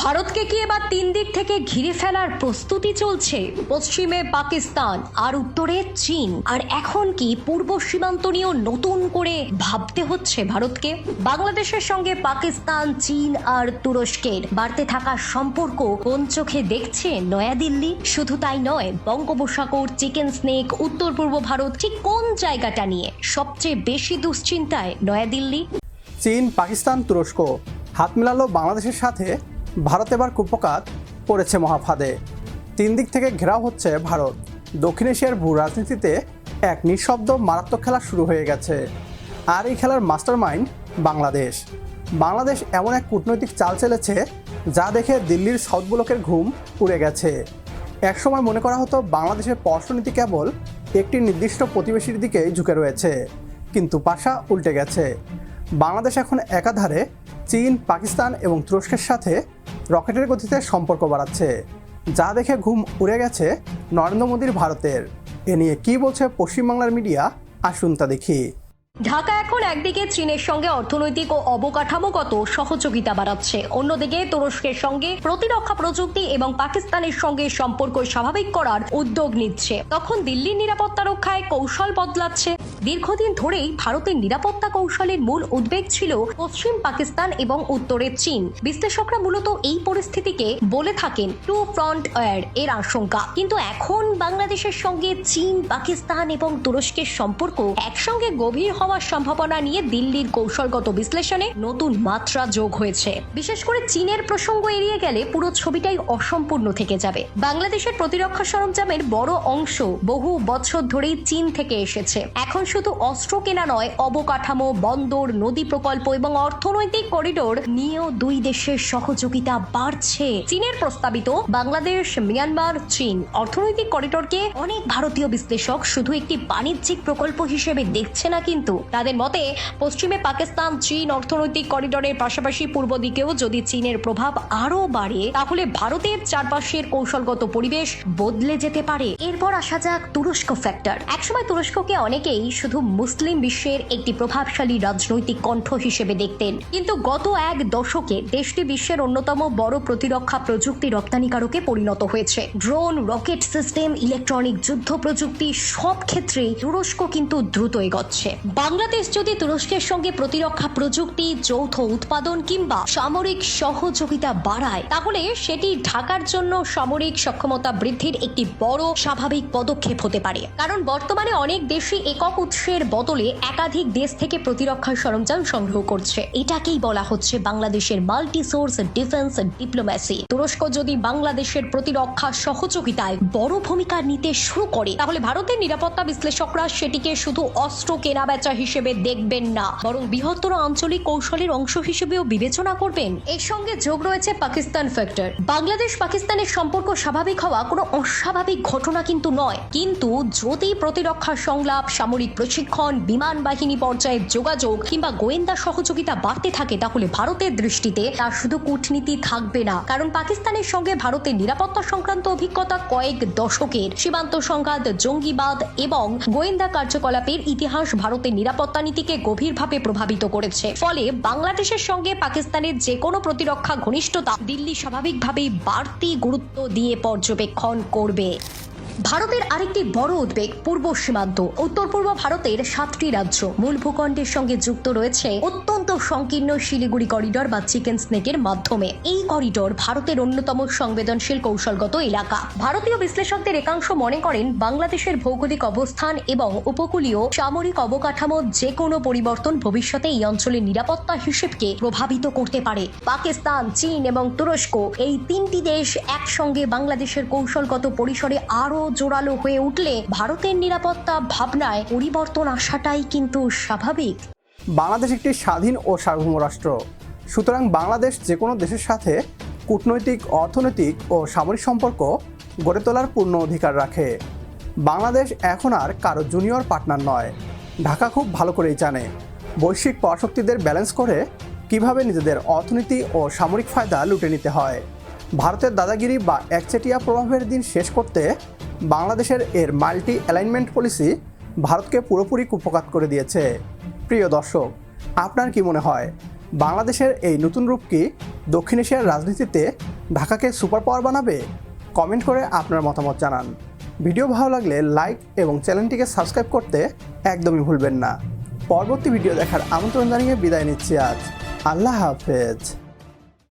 ভারতকে কি এবার তিন দিক থেকে ঘিরে ফেলার প্রস্তুতি চলছে? পশ্চিমে পাকিস্তান আর উত্তরে চীন, আর এখন কি পূর্ব সীমান্ত নিয়েও নতুন করে ভাবতে হচ্ছে ভারতকে? বাংলাদেশের সঙ্গে পাকিস্তান, চীন আর তুরস্কের বাড়তে থাকা সম্পর্ক কোন চোখে দেখছে নয়াদিল্লি? শুধু তাই নয়, বঙ্গোপসাগর, চিকেন স্নেক, উত্তর পূর্ব ভারত, ঠিক কোন জায়গাটা নিয়ে সবচেয়ে বেশি দুশ্চিন্তায় নয়াদিল্লি? চীন, পাকিস্তান, তুরস্ক হাত মেলালো বাংলাদেশের সাথে। ভারত এবার কুপকাত পড়েছে মহাফাদে। তিন দিক থেকে ঘেরাও হচ্ছে ভারত। দক্ষিণ এশিয়ার ভূ রাজনীতিতে এক নিঃশব্দ মারাত্মক খেলা শুরু হয়ে গেছে। আর এই খেলার মাস্টারমাইন্ড বাংলাদেশ। বাংলাদেশ এমন এক কূটনৈতিক চাল চেলেছে যা দেখে দিল্লির সাউথ ব্লকের ঘুম উড়ে গেছে। একসময় মনে করা হতো বাংলাদেশের পররাষ্ট্রনীতি কেবল একটি নির্দিষ্ট প্রতিবেশীর দিকেই ঝুঁকে রয়েছে, কিন্তু পাশা উল্টে গেছে। বাংলাদেশ এখন একাধারে চীন, পাকিস্তান এবং তুরস্কের সাথে রকেটের গতিতে সম্পর্ক বাড়াচ্ছে, যা দেখে ঘুম উড়ে গেছে নরেন্দ্র মোদীর ভারতের। এ নিয়ে কী বলছে পশ্চিমবাংলার মিডিয়া, আসুন তা দেখি। ঢাকা এখন একদিকে চীনের সঙ্গে অর্থনৈতিক ও অবকাঠামোগত সহযোগিতা বাড়াচ্ছে, অন্যদিকে তুরস্কের সঙ্গে প্রতিরক্ষা প্রযুক্তি এবং পাকিস্তানের সঙ্গে সম্পর্ক স্বাভাবিক করার উদ্যোগ নিচ্ছে। তখন দিল্লির নিরাপত্তা রক্ষায় কৌশল বদলাচ্ছে। দীর্ঘদিন ধরেই ভারতের নিরাপত্তা কৌশলের মূল উদ্বেগ ছিল পশ্চিম পাকিস্তান এবং উত্তরের চীন। বিশ্লেষকরা মূলত এই পরিস্থিতিকে বলে থাকেন টু ফ্রন্ট ওয়ার এর আশঙ্কা। কিন্তু এখন বাংলাদেশের সঙ্গে চীন, পাকিস্তান এবং তুরস্কের সম্পর্ক একসঙ্গে গভীর হওয়ার সম্ভাবনা নিয়ে দিল্লির কৌশলগত বিশ্লেষণে নতুন মাত্রা যোগ হয়েছে। বিশেষ করে চীনের প্রসঙ্গ এড়িয়ে গেলে পুরো ছবিটাই অসম্পূর্ণ থেকে যাবে। বাংলাদেশের প্রতিরক্ষা সরঞ্জামের বড় অংশ বহু বছর ধরেই চীন থেকে এসেছে। এখন শুধু অস্ত্র কেনা নয়, অবকাঠামো, বন্দর, নদী প্রকল্প এবং অর্থনৈতিক করিডোর নিয়েও দুই দেশের সহযোগিতা বাড়ছে। চীনের প্রস্তাবিত বাংলাদেশ, মিয়ানমার, চীন অর্থনৈতিক করিডোরকে অনেক ভারতীয় বিশ্লেষক শুধু একটি বাণিজ্যিক প্রকল্প হিসেবে দেখছে না। কিন্তু তাদের মতে পশ্চিমে পাকিস্তান চীন অর্থনৈতিক করিডোরের পাশাপাশি পূর্ব দিকেও যদি চীনের প্রভাব আরো বাড়ে, তাহলে ভারতের চারপাশের কৌশলগত পরিবেশ বদলে যেতে পারে। এরপর আসা যাক তুরস্ক ফ্যাক্টর। একসময় তুরস্ককে অনেকেই শুধু মুসলিম বিশ্বের একটি প্রভাবশালী রাজনৈতিক কণ্ঠ হিসেবে দেখতেন, কিন্তু গত এক দশকে দেশটি বিশ্বের অন্যতম বড় প্রতিরক্ষা প্রযুক্তি রপ্তানিকারকে পরিণত হয়েছে। ড্রোন, রকেট সিস্টেম, ইলেকট্রনিক যুদ্ধ প্রযুক্তি সব ক্ষেত্রেই তুরস্ক কিন্তু দ্রুত এগোচ্ছে। বাংলাদেশ যদি তুরস্কের সঙ্গে প্রতিরক্ষা প্রযুক্তি, যৌথ উৎপাদন কিংবা সামরিক সহযোগিতা বাড়ায়, তাহলে সেটি ঢাকার জন্য সামরিক সক্ষমতা বৃদ্ধির একটি বড় স্বাভাবিক পদক্ষেপ হতে পারে। কারণ বর্তমানে অনেক দেশই একক উৎসের বদলে একাধিক দেশ থেকে প্রতিরক্ষা সরঞ্জাম সংগ্রহ করছে। এটাকেই বলা হচ্ছে বাংলাদেশের মাল্টি সোর্স ডিফেন্স ডিপ্লোম্যাসি। তুরস্ক যদি বাংলাদেশের প্রতিরক্ষা সহযোগিতায় বড় ভূমিকা নিতে শুরু করে, তাহলে ভারতের নিরাপত্তা বিশ্লেষকরা সেটিকে শুধু অস্ত্র কেনা বেচা হিসেবে দেখবেন না, বরং বৃহত্তর আঞ্চলিক কৌশলের অংশ হিসেবেও বিবেচনা করবেন। এর সঙ্গে যোগ রয়েছে পাকিস্তান ফ্যাক্টর। বাংলাদেশ পাকিস্তানের সম্পর্ক স্বাভাবিক হওয়া কোনো অস্বাভাবিক ঘটনা কিন্তু নয়, কিন্তু যদি প্রতিরক্ষা সংলাপ, সামরিক প্রশিক্ষণ, বিমান বাহিনী পর্যায়ে যোগাযোগ কিংবা গোয়েন্দা সহযোগিতা বাড়তে থাকে, তাহলে ভারতের দৃষ্টিতে তা শুধু কূটনীতি থাকবে না। কারণ পাকিস্তানের সঙ্গে ভারতের নিরাপত্তা সংক্রান্ত অভিজ্ঞতা কয়েক দশকের। সীমান্ত সংঘাত, জঙ্গিবাদ এবং গোয়েন্দা কার্যকলাপের ইতিহাস ভারতের নিরাপত্তা নীতিকে গভীরভাবে প্রভাবিত করেছে। ফলে বাংলাদেশের সঙ্গে পাকিস্তানের যে কোনো প্রতিরক্ষা ঘনিষ্ঠতা দিল্লি স্বাভাবিকভাবেই বাড়তি গুরুত্ব দিয়ে পর্যবেক্ষণ করবে। ভারতের আরেকটি বড় উদ্বেগ পূর্ব সীমান্ত। উত্তর পূর্ব ভারতের 7টি রাজ্য মূল ভূখণ্ডের সঙ্গে যুক্ত রয়েছে অত্যন্ত সংকীর্ণ শিলিগুড়ি করিডোর বা চিকেন স্নেকের মাধ্যমে। এই করিডোর ভারতের অন্যতম সংবেদনশীল কৌশলগত এলাকা। ভারতীয় বিশ্লেষকদের একাংশ মনে করেন বাংলাদেশের ভৌগোলিক অবস্থান এবং উপকূলীয় সামরিক অবকাঠামোর যে কোনো পরিবর্তন ভবিষ্যতে এই অঞ্চলের নিরাপত্তা হিসেবকে প্রভাবিত করতে পারে। পাকিস্তান, চীন এবং তুরস্ক এই তিনটি দেশ একসঙ্গে বাংলাদেশের কৌশলগত পরিসরে আরো জোরালো হয়ে উঠলে ভারতের নিরাপত্তা ভাবনায় পরিবর্তন আসাটাই কিন্তু স্বাভাবিক। বাংলাদেশ একটি স্বাধীন ও সার্বভৌম রাষ্ট্র, সুতরাং বাংলাদেশ যে কোনো দেশের সাথে কূটনৈতিক, অর্থনৈতিক ও সামরিক সম্পর্ক গড়ে তোলার পূর্ণ অধিকার রাখে। বাংলাদেশ এখন আর কারো জুনিয়র পার্টনার নয়। ঢাকা খুব ভালো করেই জানে বৈশ্বিক পরাশক্তিদের ব্যালেন্স করে কিভাবে নিজেদের অর্থনীতি ও সামরিক ফায়দা লুটে নিতে হয়। ভারতের দাদাগিরি বা একচেটিয়া প্রভাবের দিন শেষ করতে বাংলাদেশের এর মাল্টি অ্যালাইনমেন্ট পলিসি ভারতকে পুরোপুরি কুপকাত করে দিয়েছে। প্রিয় দর্শক, আপনার কি মনে হয় বাংলাদেশের এই নতুন রূপ কি দক্ষিণ এশিয়ার রাজনীতিতে ঢাকাকে সুপার পাওয়ার বানাবে? কমেন্ট করে আপনার মতামত জানান। ভিডিও ভালো লাগলে লাইক এবং চ্যানেলটিকে সাবস্ক্রাইব করতে একদমই ভুলবেন না। পরবর্তী ভিডিও দেখার আমন্ত্রণ জানিয়ে বিদায় নিচ্ছি আজ। আল্লাহ হাফেজ।